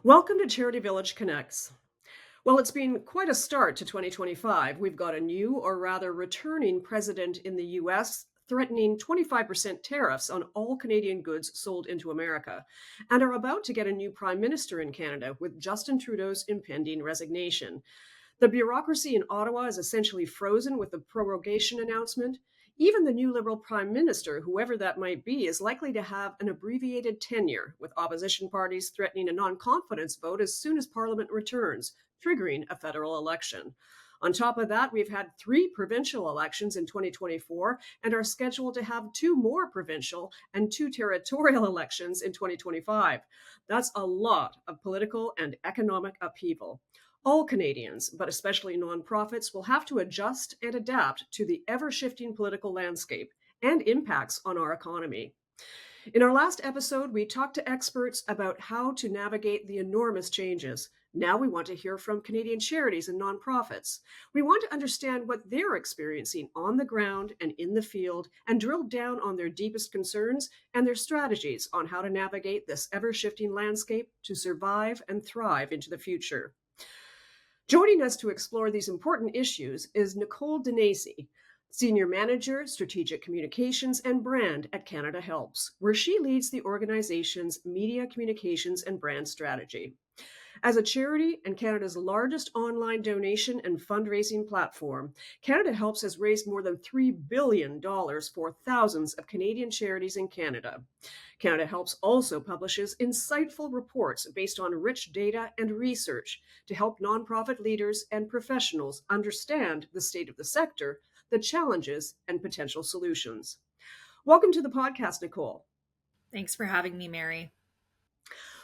Welcome to CharityVillage Connects. Well, it's been quite a start to 2025. We've got a new, or rather returning, president in the US threatening 25% tariffs on all Canadian goods sold into America, and are about to get a new prime minister in Canada with Justin Trudeau's impending resignation. The bureaucracy in Ottawa is essentially frozen with the prorogation announcement. Even the new Liberal Prime Minister, whoever that might be, is likely to have an abbreviated tenure, with opposition parties threatening a non-confidence vote as soon as Parliament returns, triggering a federal election. On top of that, we've had 3 provincial elections in 2024 and are scheduled to have 2 more provincial and 2 territorial elections in 2025. That's a lot of political and economic upheaval. All Canadians, but especially nonprofits, will have to adjust and adapt to the ever-shifting political landscape and impacts on our economy. In our last episode, we talked to experts about how to navigate the enormous changes. Now we want to hear from Canadian charities and nonprofits. We want to understand what they're experiencing on the ground and in the field, and drill down on their deepest concerns and their strategies on how to navigate this ever-shifting landscape to survive and thrive into the future. Joining us to explore these important issues is Nicole Danesi, Senior Manager, Strategic Communications and Brand at CanadaHelps, where she leads the organization's media communications and brand strategy. As a charity and Canada's largest online donation and fundraising platform, CanadaHelps has raised more than $3 billion for thousands of Canadian charities in Canada. CanadaHelps also publishes insightful reports based on rich data and research to help nonprofit leaders and professionals understand the state of the sector, the challenges, and potential solutions. Welcome to the podcast, Nicole. Thanks for having me, Mary.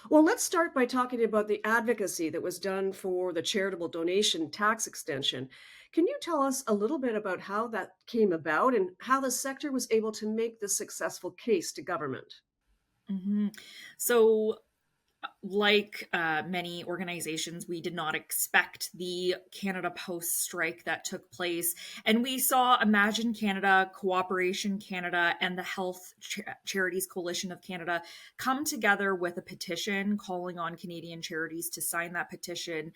Well, let's start by talking about the advocacy that was done for the charitable donation tax extension. Can you tell us a little bit about how that came about and how the sector was able to make this successful case to government? Mm-hmm. So, like many organizations, we did not expect the Canada Post strike that took place. And we saw Imagine Canada, Cooperation Canada, and the Health Charities Coalition of Canada come together with a petition calling on Canadian charities to sign that petition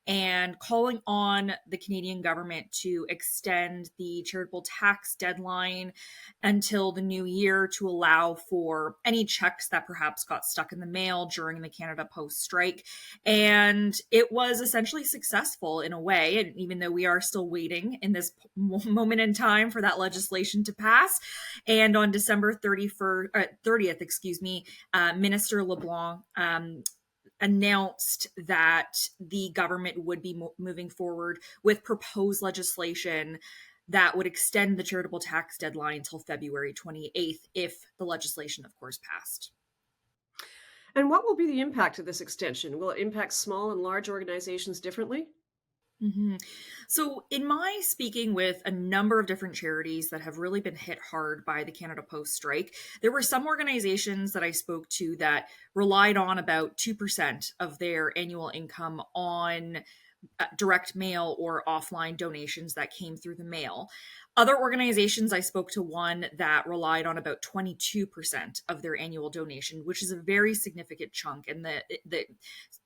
and calling on the Canadian government to extend the charitable tax deadline until the new year to allow for any checks that perhaps got stuck in the mail during the Canada Post strike. And it was essentially successful in a way. And even though we are still waiting in this moment in time for that legislation to pass, and on December 30th, Minister LeBlanc announced that the government would be moving forward with proposed legislation that would extend the charitable tax deadline until February 28th, if the legislation, of course, passed. And what will be the impact of this extension? Will it impact small and large organizations differently? Mm-hmm. So, in my speaking with a number of different charities that have really been hit hard by the Canada Post strike, there were some organizations that I spoke to that relied on about 2% of their annual income on direct mail or offline donations that came through the mail. Other organizations, I spoke to one that relied on about 22% of their annual donation, which is a very significant chunk. And the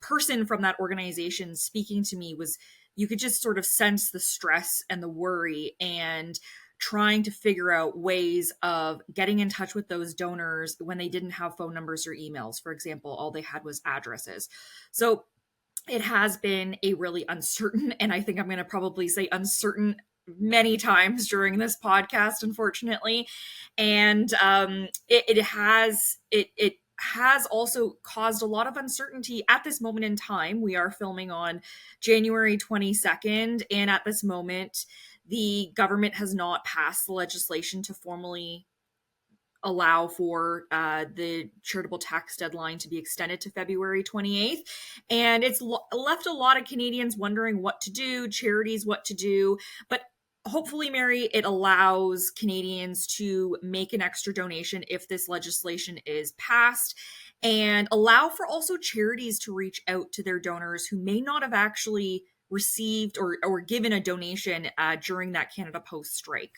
person from that organization speaking to me was, you could just sort of sense the stress and the worry and trying to figure out ways of getting in touch with those donors when they didn't have phone numbers or emails. For example, all they had was addresses. So it has been a really uncertain, and I think I'm going to probably say uncertain many times during this podcast, unfortunately. And it has also caused a lot of uncertainty at this moment in time. We are filming on January 22nd, and at this moment, the government has not passed the legislation to formally allow for the charitable tax deadline to be extended to February 28th. And it's left a lot of Canadians wondering what to do, charities what to do. But hopefully, Mary, it allows Canadians to make an extra donation if this legislation is passed, and allow for also charities to reach out to their donors who may not have actually received or given a donation during that Canada Post strike.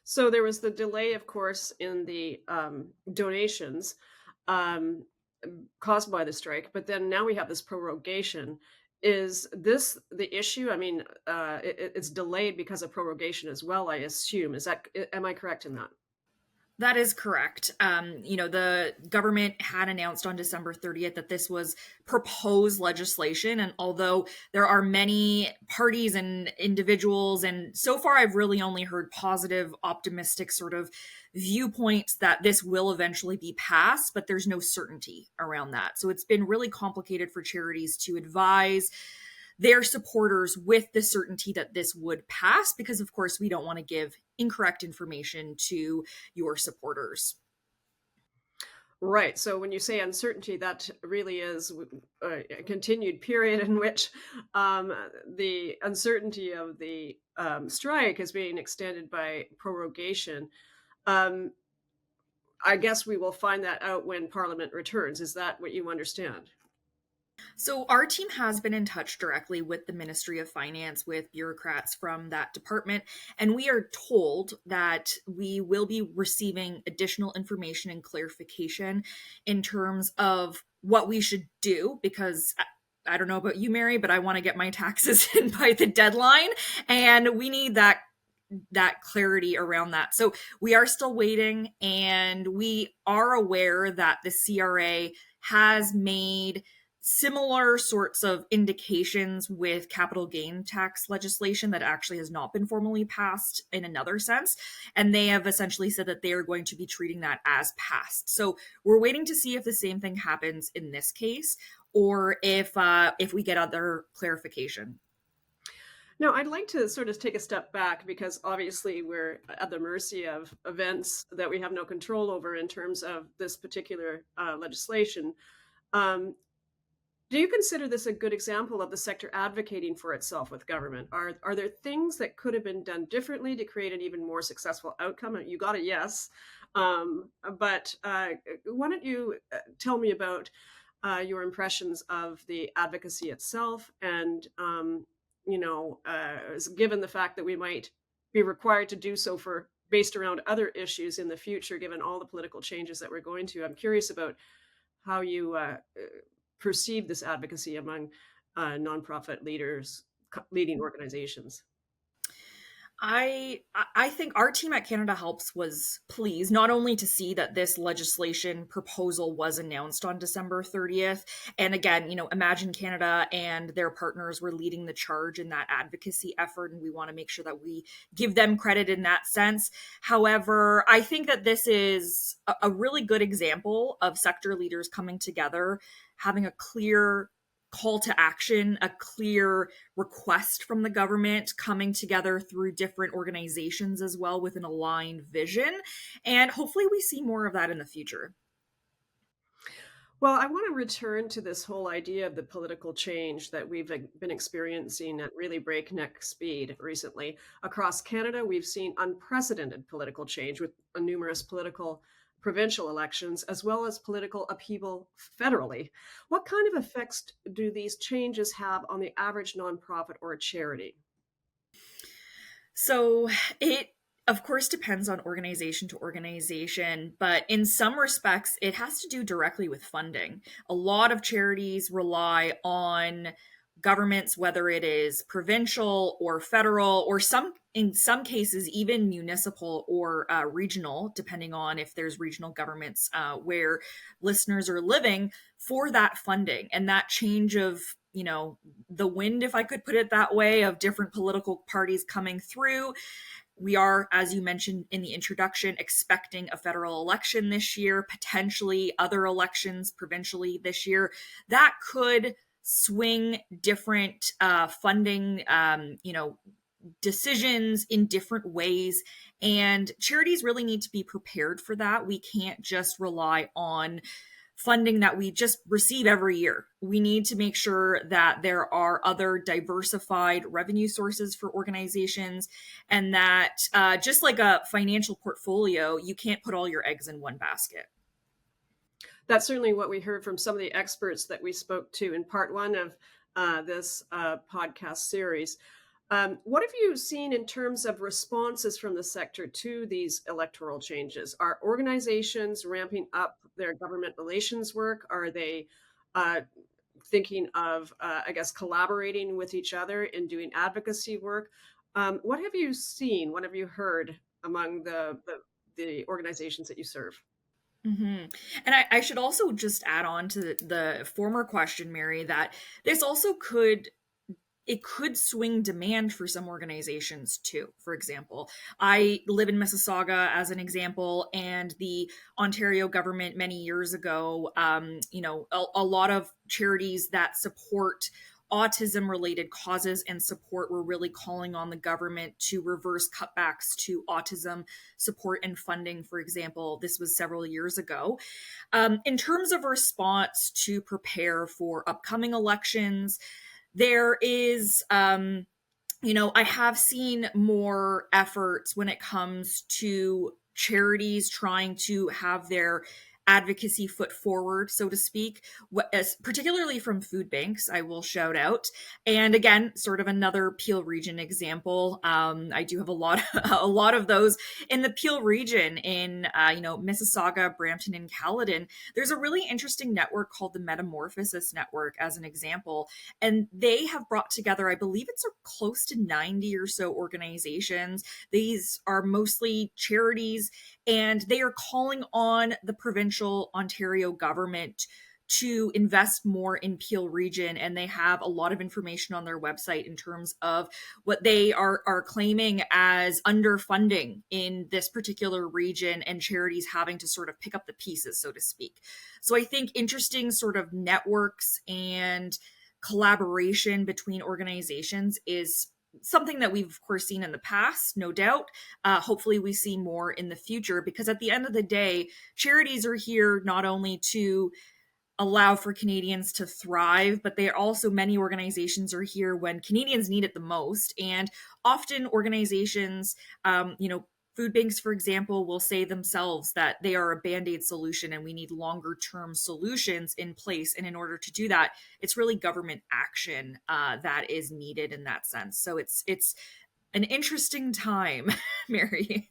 So there was the delay, of course, in the donations um, caused by the strike, but then now we have this prorogation. Is this the issue? I mean, it's delayed because of prorogation as well, I assume. Am I correct in that? That is correct. The government had announced on December 30th that this was proposed legislation. And although there are many parties and individuals, and so far I've really only heard positive, optimistic sort of viewpoints that this will eventually be passed, but there's no certainty around that. So it's been really complicated for charities to advise their supporters with the certainty that this would pass because, of course, we don't want to give incorrect information to your supporters. Right. So when you say uncertainty, that really is a continued period in which um, the uncertainty of the strike is being extended by prorogation. Um, I guess we will find that out when Parliament returns. Is that what you understand? So, our team has been in touch directly with the Ministry of Finance, with bureaucrats from that department, and we are told that we will be receiving additional information and clarification in terms of what we should do because I don't know about you, Mary, but I want to get my taxes in by the deadline, and we need that clarity around that. So we are still waiting, and we are aware that the CRA has made similar sorts of indications with capital gain tax legislation that actually has not been formally passed in another sense. And they have essentially said that they are going to be treating that as passed. So we're waiting to see if the same thing happens in this case or if we get other clarification. Now, I'd like to sort of take a step back because obviously we're at the mercy of events that we have no control over in terms of this particular legislation. Um, do you consider this a good example of the sector advocating for itself with government? Are there things that could have been done differently to create an even more successful outcome? You got a yes, but why don't you tell me about your impressions of the advocacy itself, and given the fact that we might be required to do so for based around other issues in the future, given all the political changes that we're going to. I'm curious about how you perceive this advocacy among nonprofit leaders, leading organizations. I think our team at Canada Helps was pleased not only to see that this legislation proposal was announced on December 30th, and again, Imagine Canada and their partners were leading the charge in that advocacy effort, and we want to make sure that we give them credit in that sense. However, I think that this is a really good example of sector leaders coming together, having a clear call to action, a clear request from the government, coming together through different organizations as well with an aligned vision. And hopefully we see more of that in the future. Well, I want to return to this whole idea of the political change that we've been experiencing at really breakneck speed recently. Across Canada, we've seen unprecedented political change with numerous political provincial elections, as well as political upheaval federally. What kind of effects do these changes have on the average nonprofit or a charity? So it of course depends on organization to organization, but in some respects it has to do directly with funding. A lot of charities rely on governments, whether it is provincial or federal or in some cases even municipal or regional, depending on if there's regional governments where listeners are living, for that funding and that change of the wind, if I could put it that way, of different political parties coming through. We are, as you mentioned in the introduction, expecting a federal election this year, potentially other elections provincially this year. That could swing different funding, decisions in different ways. And charities really need to be prepared for that. We can't just rely on funding that we just receive every year. We need to make sure that there are other diversified revenue sources for organizations, and that just like a financial portfolio, you can't put all your eggs in one basket. That's certainly what we heard from some of the experts that we spoke to in part one of this podcast series. What have you seen in terms of responses from the sector to these electoral changes? Are organizations ramping up their government relations work? Are they uh, thinking of, I guess, collaborating with each other and doing advocacy work? What have you seen? What have you heard among the organizations that you serve? Hmm. And I should also just add on to the former question, Mary, that this also could swing demand for some organizations too. For example, I live in Mississauga as an example, and the Ontario government many years ago, a lot of charities that support autism related causes and support were really calling on the government to reverse cutbacks to autism support and funding. For example, this was several years ago. In terms of response to prepare for upcoming elections, there is I have seen more efforts when it comes to charities trying to have their advocacy foot forward, so to speak, particularly from food banks, I will shout out. And again, sort of another Peel region example. I do have a lot, a lot of those in the Peel region in, Mississauga, Brampton, and Caledon. There's a really interesting network called the Metamorphosis Network, as an example, and they have brought together, I believe it's close to 90 or so organizations. These are mostly charities, and they are calling on the provincial Ontario government to invest more in Peel region, and they have a lot of information on their website in terms of what they are claiming as underfunding in this particular region, and charities having to sort of pick up the pieces, so to speak. So I think interesting sort of networks and collaboration between organizations is something that we've of course seen in the past, no doubt. Hopefully we see more in the future, because at the end of the day, charities are here not only to allow for Canadians to thrive, but they are also, many organizations are here when Canadians need it the most. And often organizations, food banks, for example, will say themselves that they are a band-aid solution and we need longer term solutions in place. And in order to do that, it's really government action that is needed in that sense. So it's an interesting time, Mary.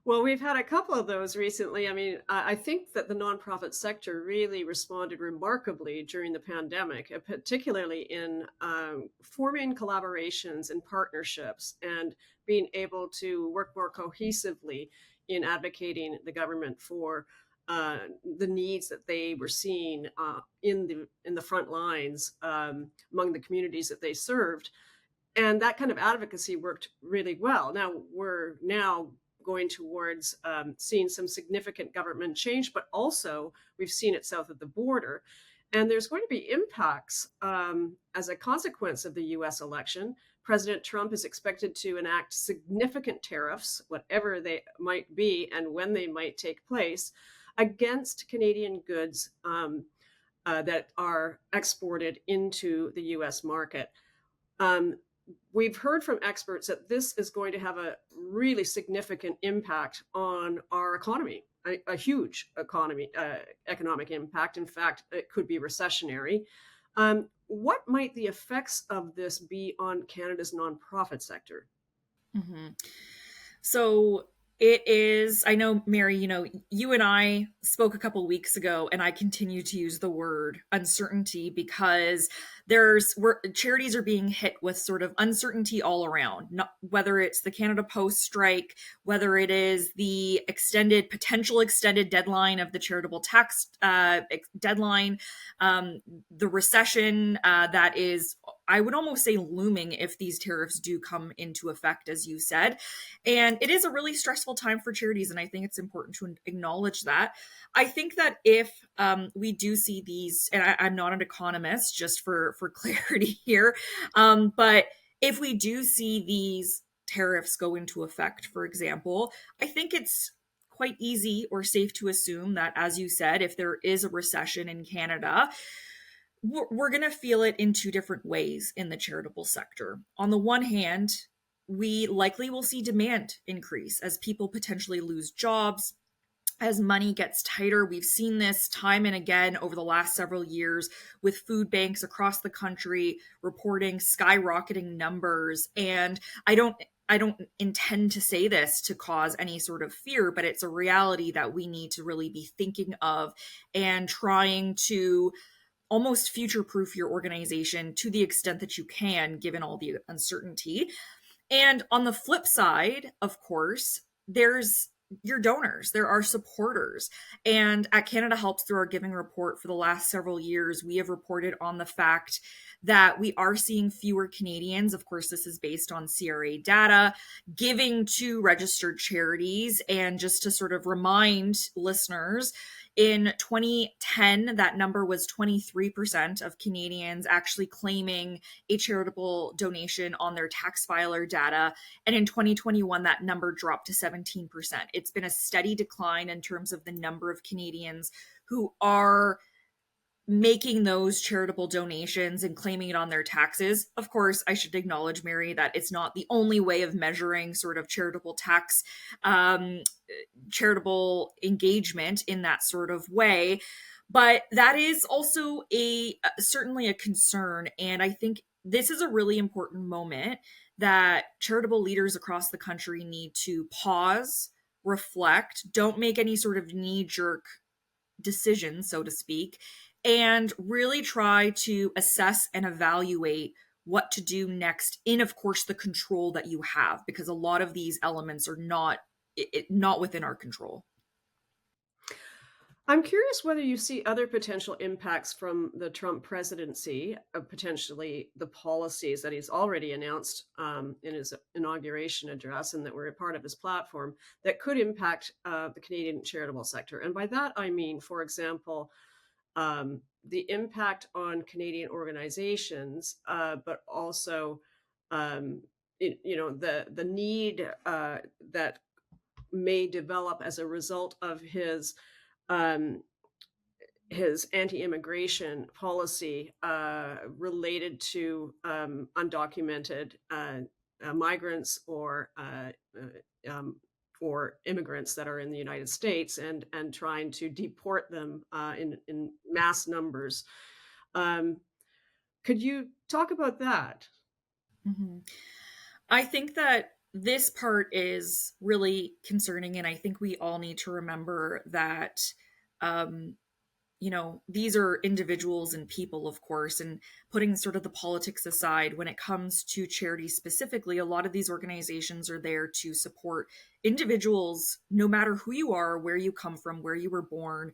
Well, we've had a couple of those recently. I mean, I think that the nonprofit sector really responded remarkably during the pandemic, particularly in forming collaborations and partnerships and being able to work more cohesively in advocating the government for the needs that they were seeing in the front lines among the communities that they served. And that kind of advocacy worked really well. Now we're going towards seeing some significant government change, but also we've seen it south of the border. And there's going to be impacts as a consequence of the US election. President Trump is expected to enact significant tariffs, whatever they might be and when they might take place, against Canadian goods that are exported into the US market. Um, we've heard from experts that this is going to have a really significant impact on our economy, a huge economic impact. In fact, it could be recessionary. What might the effects of this be on Canada's nonprofit sector? Hmm. So it is, I know, Mary, you and I spoke a couple weeks ago, and I continue to use the word uncertainty because charities are being hit with sort of uncertainty all around, not, whether it's the Canada Post strike, whether it is the potential extended deadline of the charitable tax deadline, the recession that is, I would almost say, looming if these tariffs do come into effect, as you said. And it is a really stressful time for charities, and I think it's important to acknowledge that. I think that if we do see these, and I'm not an economist, just for clarity here, but if we do see these tariffs go into effect, for example, I think it's quite easy or safe to assume that, as you said, if there is a recession in Canada, we're going to feel it in two different ways in the charitable sector. On the one hand, we likely will see demand increase as people potentially lose jobs, as money gets tighter. We've seen this time and again over the last several years with food banks across the country reporting skyrocketing numbers. And I don't intend to say this to cause any sort of fear, but it's a reality that we need to really be thinking of and trying to almost future proof your organization to the extent that you can, given all the uncertainty. And on the flip side, of course, there's your donors, there are supporters. And at Canada Helps, through our giving report for the last several years, we have reported on the fact that we are seeing fewer Canadians. Of course, this is based on CRA data, giving to registered charities. And just to sort of remind listeners, in 2010, that number was 23% of Canadians actually claiming a charitable donation on their tax filer data. And in 2021, that number dropped to 17%. It's been a steady decline in terms of the number of Canadians who are making those charitable donations and claiming it on their taxes. Of course, I should acknowledge, Mary, that it's not the only way of measuring sort of charitable tax, charitable engagement in that sort of way. But that is also certainly a concern. And I think this is a really important moment that charitable leaders across the country need to pause, reflect, don't make any sort of knee-jerk decisions, so to speak, and really try to assess and evaluate what to do next in, of course, the control that you have, because a lot of these elements are not within our control. I'm curious whether you see other potential impacts from the Trump presidency, potentially the policies that he's already announced in his inauguration address and that were a part of his platform that could impact the Canadian charitable sector. And by that, I mean, for example, the impact on Canadian organizations, but also, the need that may develop as a result of um, his anti-immigration policy related to undocumented migrants or immigrants that are in the United States and trying to deport them in mass numbers. Could you talk about that? Mm-hmm. I think that this part is really concerning, and I think we all need to remember that, um, these are individuals and people, of course, and putting sort of the politics aside, when it comes to charities specifically, a lot of these organizations are there to support individuals, no matter who you are, where you come from, where you were born,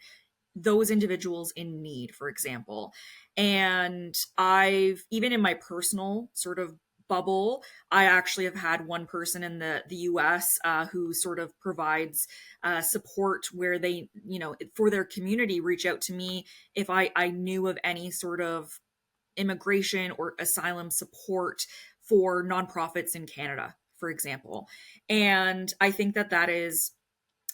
those individuals in need, for example. And I've, even in my personal sort of bubble, I actually have had one person in the US who sort of provides support where they, for their community, reach out to me if I knew of any sort of immigration or asylum support for nonprofits in Canada, for example. And I think that that is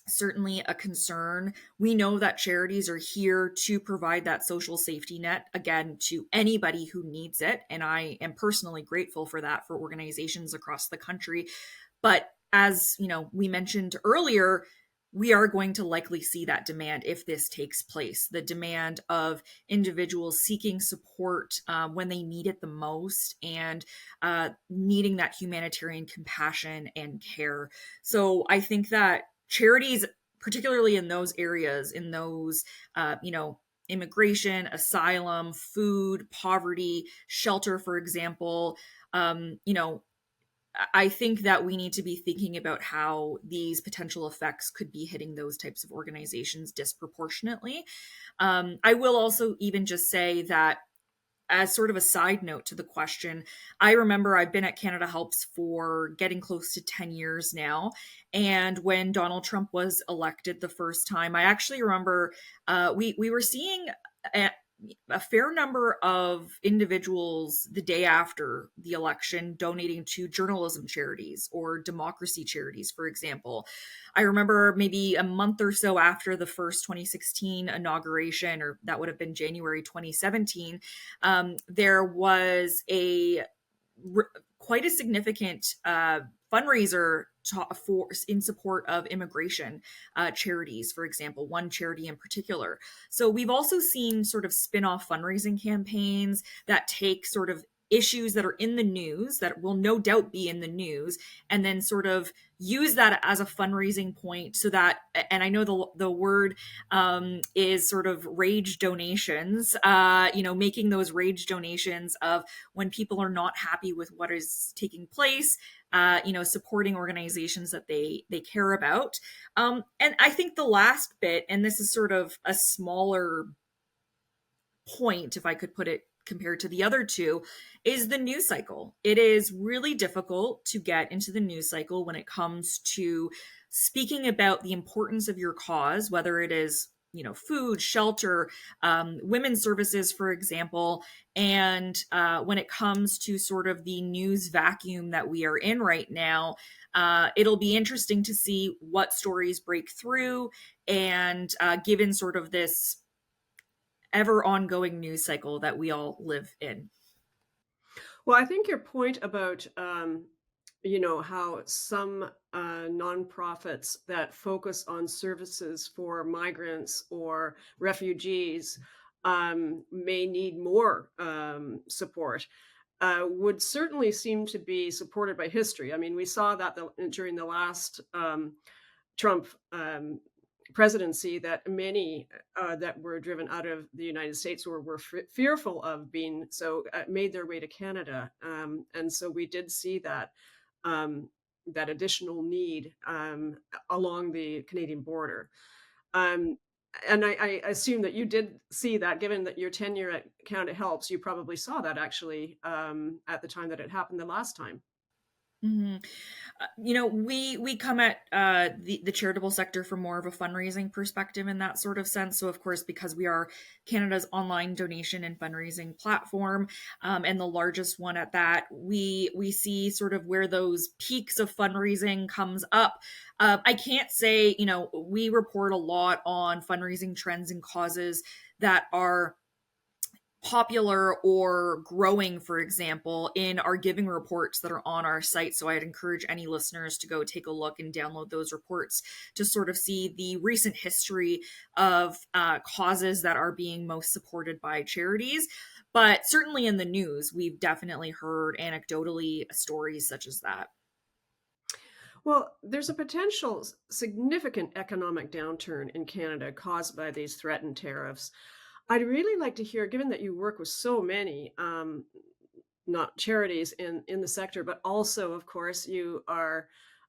certainly a concern. We know that charities are here to provide that social safety net, again, to anybody who needs it. And I am personally grateful for that for organizations across the country. But as we mentioned earlier, we are going to likely see that demand if this takes place, the demand of individuals seeking support when they need it the most and needing that humanitarian compassion and care. So I think that charities, particularly in those areas, in those, immigration, asylum, food, poverty, shelter, for example, I think that we need to be thinking about how these potential effects could be hitting those types of organizations disproportionately. I will also even just say that, as sort of a side note to the question, I remember I've been at Canada Helps for getting close to 10 years now. And when Donald Trump was elected the first time, I actually remember we were seeing a fair number of individuals the day after the election donating to journalism charities or democracy charities, for example. I remember maybe a month or so after the first 2016 inauguration, or that would have been January 2017, there was quite a significant fundraiser in support of immigration charities, for example, one charity in particular. So we've also seen sort of spin-off fundraising campaigns that take sort of issues that are in the news, that will no doubt be in the news, and then sort of use that as a fundraising point so that, and I know the word is sort of rage donations, making those rage donations of when people are not happy with what is taking place, supporting organizations that they care about. And I think the last bit, and this is sort of a smaller point, if I could put it compared to the other two, is the news cycle. It is really difficult to get into the news cycle when it comes to speaking about the importance of your cause, whether it is food, shelter, women's services, for example. And when it comes to sort of the news vacuum that we are in right now, it'll be interesting to see what stories break through. And given sort of this ever ongoing news cycle that we all live in. Well, I think your point about, how some nonprofits that focus on services for migrants or refugees may need more support would certainly seem to be supported by history. I mean, we saw that during the last Trump presidency, that many that were driven out of the United States were fearful of being so made their way to Canada, and so we did see that that additional need along the Canadian border. Um, and I assume that you did see that, given that your tenure at CanadaHelps, you probably saw that actually at the time that it happened the last time. Mhm. We come at the charitable sector from more of a fundraising perspective in that sort of sense. So, of course, because we are Canada's online donation and fundraising platform, and the largest one at that, we see sort of where those peaks of fundraising comes up. I can't say, we report a lot on fundraising trends and causes that are popular or growing, for example, in our giving reports that are on our site. So I'd encourage any listeners to go take a look and download those reports to sort of see the recent history of causes that are being most supported by charities. But certainly in the news, we've definitely heard anecdotally stories such as that. Well, there's a potential significant economic downturn in Canada caused by these threatened tariffs. I'd really like to hear, given that you work with so many, not charities in the sector, but also, of course, you are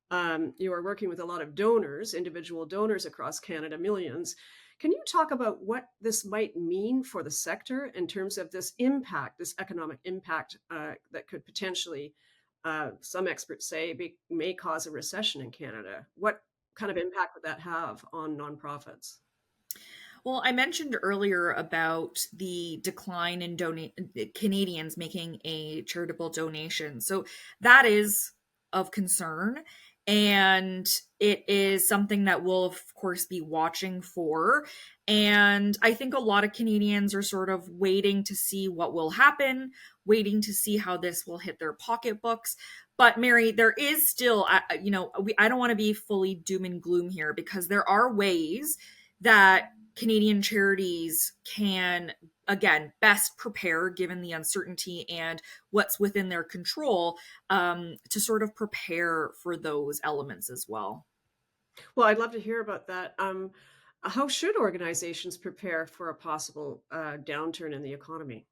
working with a lot of donors, individual donors across Canada, millions. Can you talk about what this might mean for the sector in terms of this impact, this economic impact that could potentially, some experts say, may cause a recession in Canada? What kind of impact would that have on nonprofits? Well, I mentioned earlier about the decline in Canadians making a charitable donation. So that is of concern. And it is something that we'll, of course, be watching for. And I think a lot of Canadians are sort of waiting to see what will happen, waiting to see how this will hit their pocketbooks. But Mary, there is still, I don't want to be fully doom and gloom here, because there are ways that Canadian charities can, again, best prepare, given the uncertainty and what's within their control, to sort of prepare for those elements as well. Well, I'd love to hear about that. How should organizations prepare for a possible downturn in the economy?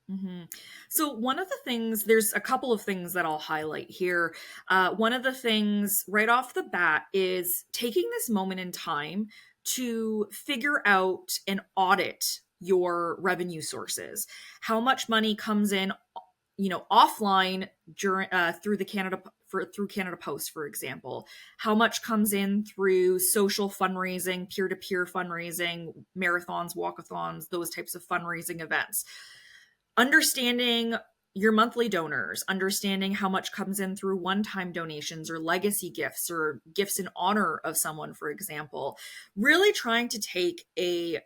hmm So one of the things, there's a couple of things that I'll highlight here. One of the things right off the bat is taking this moment in time to figure out and audit your revenue sources. How much money comes in, offline during through the through Canada Post, for example. How much comes in through social fundraising, peer-to-peer fundraising, marathons, walkathons, those types of fundraising events. Understanding your monthly donors, understanding how much comes in through one-time donations or legacy gifts or gifts in honor of someone, for example. Really trying to take a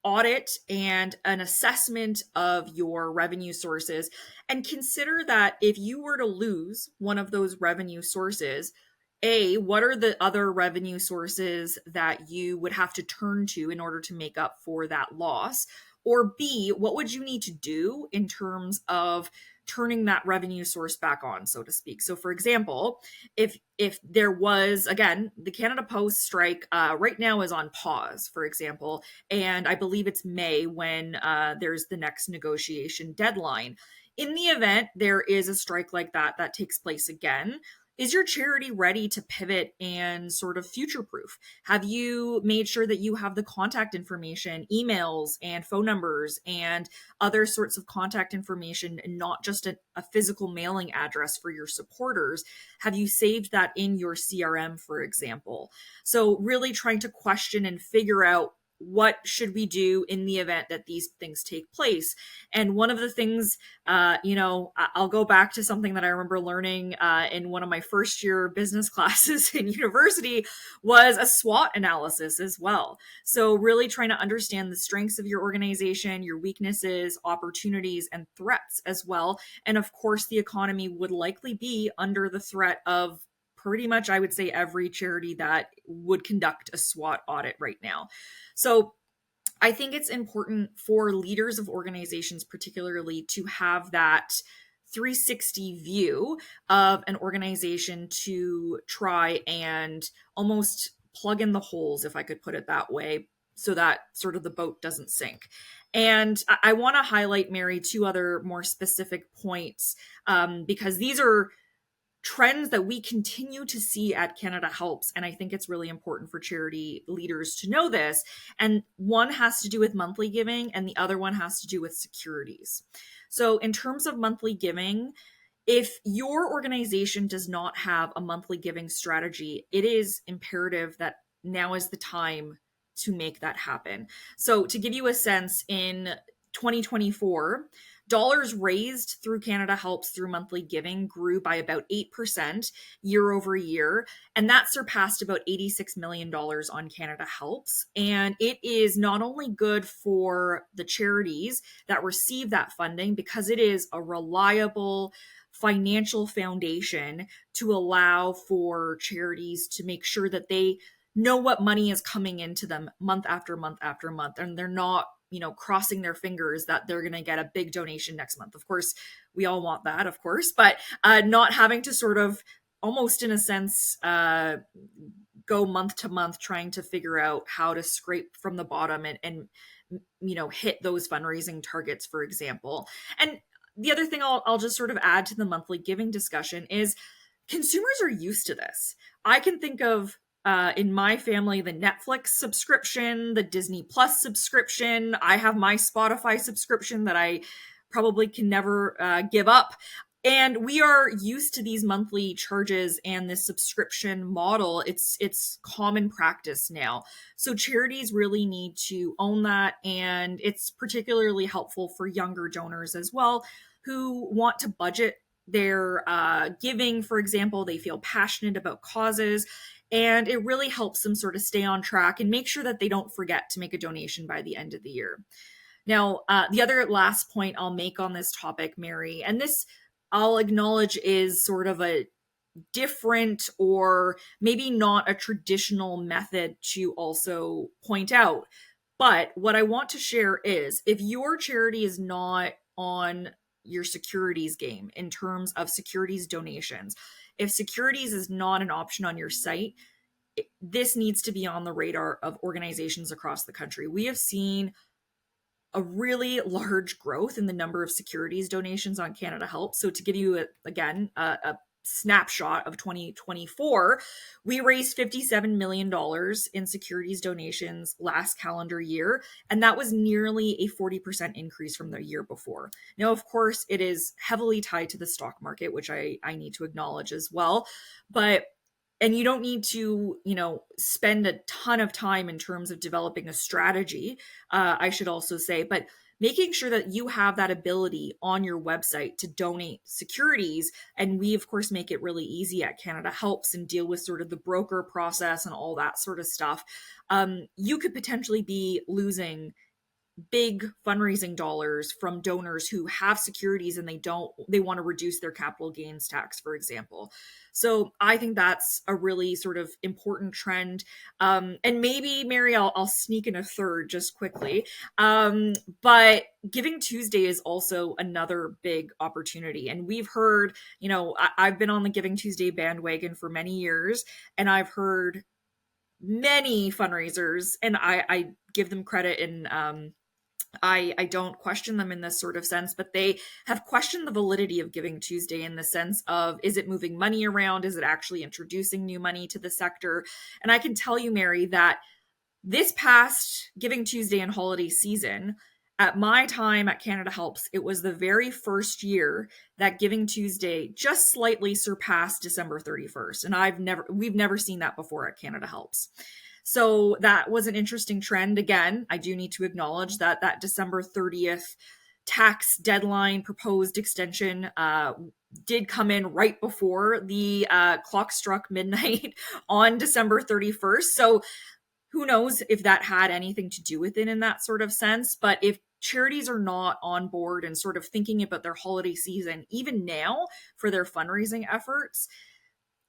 audit and an assessment of your revenue sources, and consider that if you were to lose one of those revenue sources, what are the other revenue sources that you would have to turn to in order to make up for that loss? Or B, what would you need to do in terms of turning that revenue source back on, so to speak? So for example, if there was, again, the Canada Post strike right now is on pause, for example, and I believe it's May when there's the next negotiation deadline. In the event there is a strike like that takes place again, is your charity ready to pivot and sort of future proof? Have you made sure that you have the contact information, emails and phone numbers and other sorts of contact information, and not just a physical mailing address for your supporters? Have you saved that in your CRM, for example? So really trying to question and figure out, what should we do in the event that these things take place? And one of the things, I'll go back to something that I remember learning in one of my first year business classes in university, was a SWOT analysis as well. So really trying to understand the strengths of your organization, your weaknesses, opportunities, and threats as well. And of course, the economy would likely be under the threat of pretty much, I would say, every charity that would conduct a SWOT audit right now. So I think it's important for leaders of organizations, particularly, to have that 360 view of an organization to try and almost plug in the holes, if I could put it that way, so that sort of the boat doesn't sink. And I want to highlight, Mary, two other more specific points, because these are trends that we continue to see at CanadaHelps. And I think it's really important for charity leaders to know this. And one has to do with monthly giving, and the other one has to do with securities. So in terms of monthly giving, if your organization does not have a monthly giving strategy, it is imperative that now is the time to make that happen. So to give you a sense, in 2024, dollars raised through CanadaHelps through monthly giving grew by about 8% year over year, and that surpassed about $86 million on CanadaHelps. And it is not only good for the charities that receive that funding, because it is a reliable financial foundation to allow for charities to make sure that they know what money is coming into them month after month after month, and they're not crossing their fingers that they're going to get a big donation next month. Of course, we all want that, of course, but not having to sort of, almost in a sense, go month to month trying to figure out how to scrape from the bottom and hit those fundraising targets, for example. And the other thing I'll just sort of add to the monthly giving discussion is consumers are used to this. I can think of, in my family, the Netflix subscription, the Disney Plus subscription. I have my Spotify subscription that I probably can never give up. And we are used to these monthly charges and this subscription model. It's common practice now. So charities really need to own that. And it's particularly helpful for younger donors as well, who want to budget their giving. For example, they feel passionate about causes, and it really helps them sort of stay on track and make sure that they don't forget to make a donation by the end of the year. Now, the other last point I'll make on this topic, Mary, and this I'll acknowledge is sort of a different, or maybe not a traditional method to also point out. But what I want to share is, if your charity is not on your securities game in terms of securities donations, if securities is not an option on your site, this needs to be on the radar of organizations across the country. We have seen a really large growth in the number of securities donations on CanadaHelps. So to give you, a snapshot of 2024, we raised $57 million in securities donations last calendar year, and that was nearly a 40% increase from the year before. Now, of course, it is heavily tied to the stock market, which I need to acknowledge as well, and you don't need to, spend a ton of time in terms of developing a strategy, I should also say, but making sure that you have that ability on your website to donate securities. And we, of course, make it really easy at CanadaHelps and deal with sort of the broker process and all that sort of stuff. You could potentially be losing big fundraising dollars from donors who have securities and they want to reduce their capital gains tax, for example. So I think that's a really sort of important trend. And maybe, Mary, I'll sneak in a third just quickly. But Giving Tuesday is also another big opportunity. And we've heard, I've been on the Giving Tuesday bandwagon for many years, and I've heard many fundraisers, and I give them credit, and I don't question them in this sort of sense, but they have questioned the validity of Giving Tuesday in the sense of, is it moving money around? Is it actually introducing new money to the sector? And I can tell you, Mary, that this past Giving Tuesday and holiday season, at my time at CanadaHelps, it was the very first year that Giving Tuesday just slightly surpassed December 31st. And we've never seen that before at CanadaHelps. So that was an interesting trend. Again, I do need to acknowledge that December 30th tax deadline proposed extension did come in right before the clock struck midnight on December 31st. So who knows if that had anything to do with it in that sort of sense. But if charities are not on board and sort of thinking about their holiday season, even now for their fundraising efforts,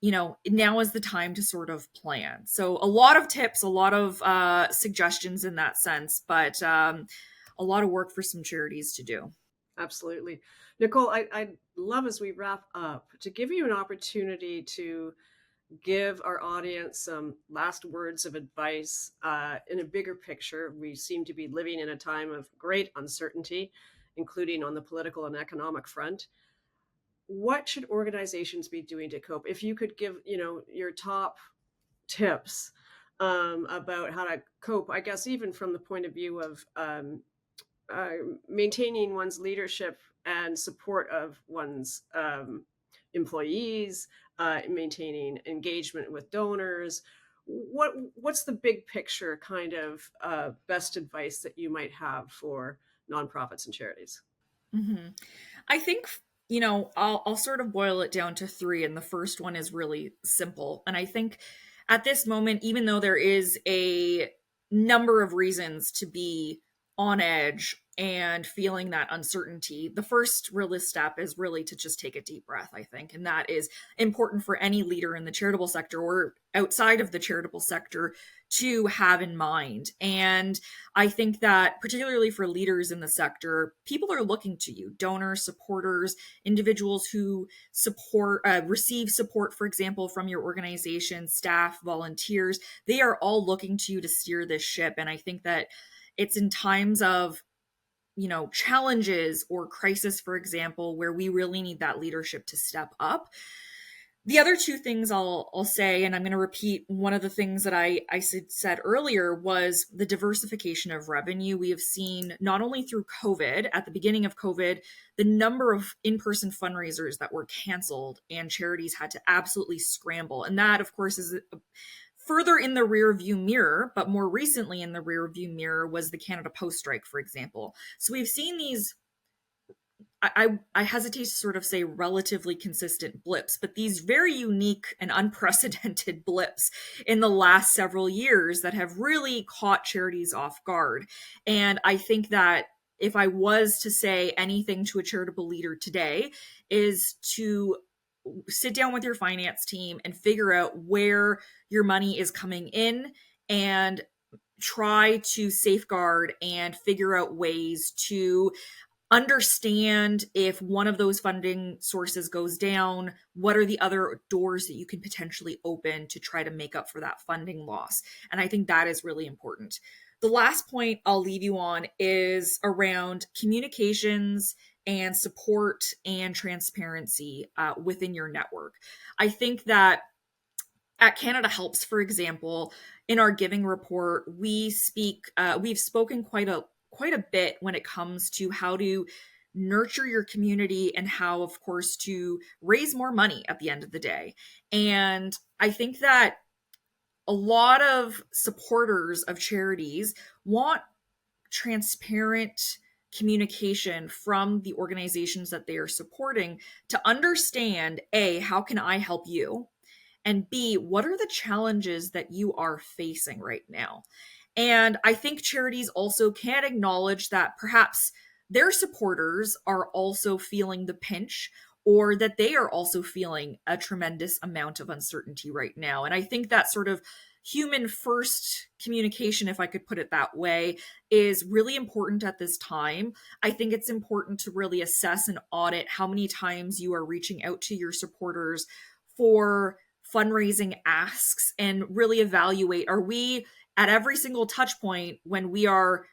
now is the time to sort of plan. So a lot of tips, a lot of suggestions in that sense, but a lot of work for some charities to do. Absolutely. Nicole, I'd love, as we wrap up, to give you an opportunity to give our audience some last words of advice in a bigger picture. We seem to be living in a time of great uncertainty, including on the political and economic front. What should organizations be doing to cope? If you could give, your top tips about how to cope, I guess, even from the point of view of maintaining one's leadership and support of one's employees, maintaining engagement with donors. What's the big picture kind of best advice that you might have for nonprofits and charities? Mm-hmm. I think, I'll sort of boil it down to three, and the first one is really simple. And I think at this moment, even though there is a number of reasons to be on edge and feeling that uncertainty, the first real step is really to just take a deep breath, I think. And that is important for any leader in the charitable sector or outside of the charitable sector to have in mind. And I think that particularly for leaders in the sector, people are looking to you, donors, supporters, individuals who receive support, for example, from your organization, staff, volunteers. They are all looking to you to steer this ship. And I think that it's in times of challenges or crisis, for example, where we really need that leadership to step up. The other two things I'll say, and I'm going to repeat one of the things that I said earlier, was the diversification of revenue. We have seen not only through COVID, at the beginning of COVID, the number of in-person fundraisers that were canceled and charities had to absolutely scramble. And that, of course, is further in the rear view mirror, but more recently in the rear view mirror was the Canada Post strike, for example. So we've seen these, I hesitate to sort of say relatively consistent blips, but these very unique and unprecedented blips in the last several years that have really caught charities off guard. And I think that if I was to say anything to a charitable leader today, is to sit down with your finance team and figure out where your money is coming in and try to safeguard and figure out ways to understand if one of those funding sources goes down, what are the other doors that you can potentially open to try to make up for that funding loss. And I think that is really important. The last point I'll leave you on is around communications and support and transparency within your network. I think that at CanadaHelps, for example, in our giving report, we've spoken quite a bit when it comes to how to nurture your community and how, of course, to raise more money at the end of the day. And I think that a lot of supporters of charities want transparent communication from the organizations that they are supporting to understand, A, how can I help you? And B, what are the challenges that you are facing right now? And I think charities also can acknowledge that perhaps their supporters are also feeling the pinch, or that they are also feeling a tremendous amount of uncertainty right now. And I think that sort of human first communication, if I could put it that way, is really important at this time. I think it's important to really assess and audit how many times you are reaching out to your supporters for fundraising asks, and really evaluate, are we at every single touch point when we are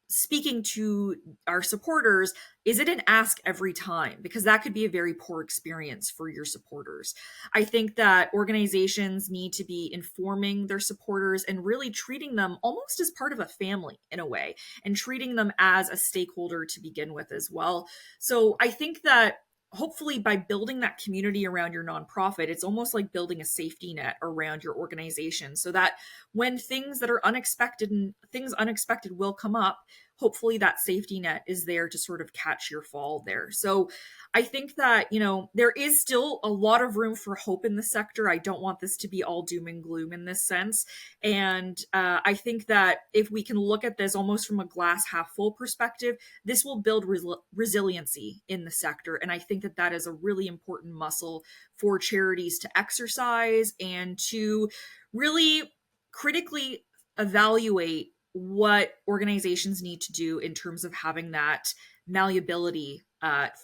speaking to our supporters, is it an ask every time? Because that could be a very poor experience for your supporters. I think that organizations need to be informing their supporters and really treating them almost as part of a family in a way, and treating them as a stakeholder to begin with as well. So I think that hopefully by building that community around your nonprofit, it's almost like building a safety net around your organization, so that when things that are unexpected, and things unexpected will come up, hopefully that safety net is there to sort of catch your fall there. So I think that, there is still a lot of room for hope in the sector. I don't want this to be all doom and gloom in this sense. And I think that if we can look at this almost from a glass half full perspective, this will build resiliency in the sector. And I think that that is a really important muscle for charities to exercise, and to really critically evaluate what organizations need to do in terms of having that malleability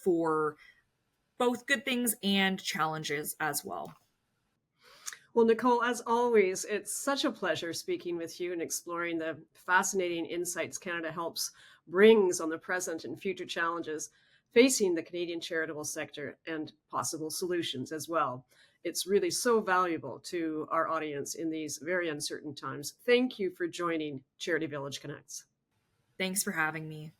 for both good things and challenges as well. Well, Nicole, as always, it's such a pleasure speaking with you and exploring the fascinating insights Canada Helps brings on the present and future challenges facing the Canadian charitable sector, and possible solutions as well. It's really so valuable to our audience in these very uncertain times. Thank you for joining Charity Village Connects. Thanks for having me.